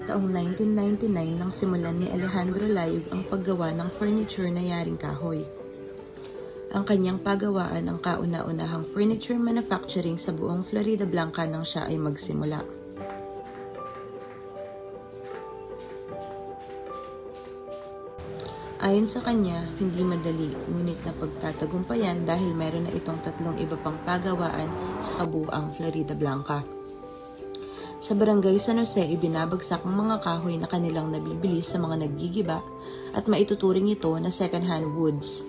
Taong 1999 nang simulan ni Alejandro Live ang paggawa ng furniture na yaring kahoy. Ang kanyang pagawaan ang kauna-unahang furniture manufacturing sa buong Florida Blanca nang siya ay magsimula. Ayon sa kanya, hindi madali, ngunit napagtatagumpayan dahil meron na itong 3 iba pang pagawaan sa kabuuang Florida Blanca. Sa barangay San Jose, ibinabagsak ang mga kahoy na kanilang nabibili sa mga naggigiba at maituturing ito na second-hand woods.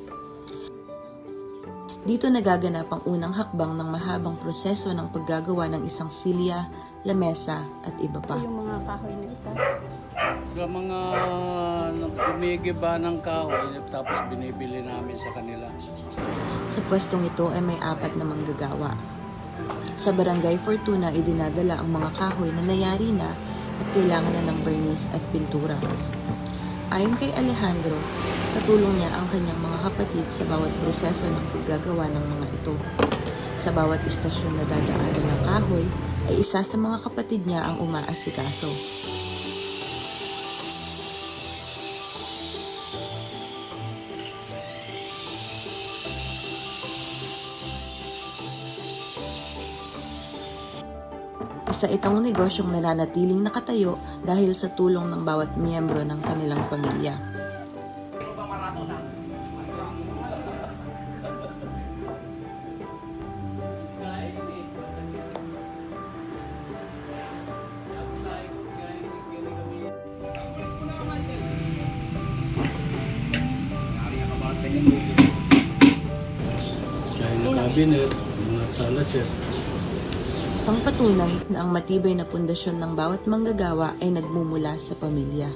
Dito nagaganap ang unang hakbang ng mahabang proseso ng paggagawa ng isang silya, lamesa at iba pa. Yung mga kahoy na ito. Sa mga gumigiba ng kahoy, tapos binibili namin sa kanila. Sa pwestong ito ay may 4 na manggagawa. Sa Barangay Fortuna, idinadala ang mga kahoy na nayari na at kailangan na ng verniz at pintura. Ayon kay Alejandro, katulong niya ang kanyang mga kapatid sa bawat proseso ng paggagawa ng mga ito. Sa bawat istasyon na dadaanan ng kahoy, ay isa sa mga kapatid niya ang umaasikaso. Isa itong negosyong nananatiling nakatayo dahil sa tulong ng bawat miyembro ng kanilang pamilya. Kaya ng cabinet, mga salaset. Isang patunay na ang matibay na pundasyon ng bawat manggagawa ay nagmumula sa pamilya.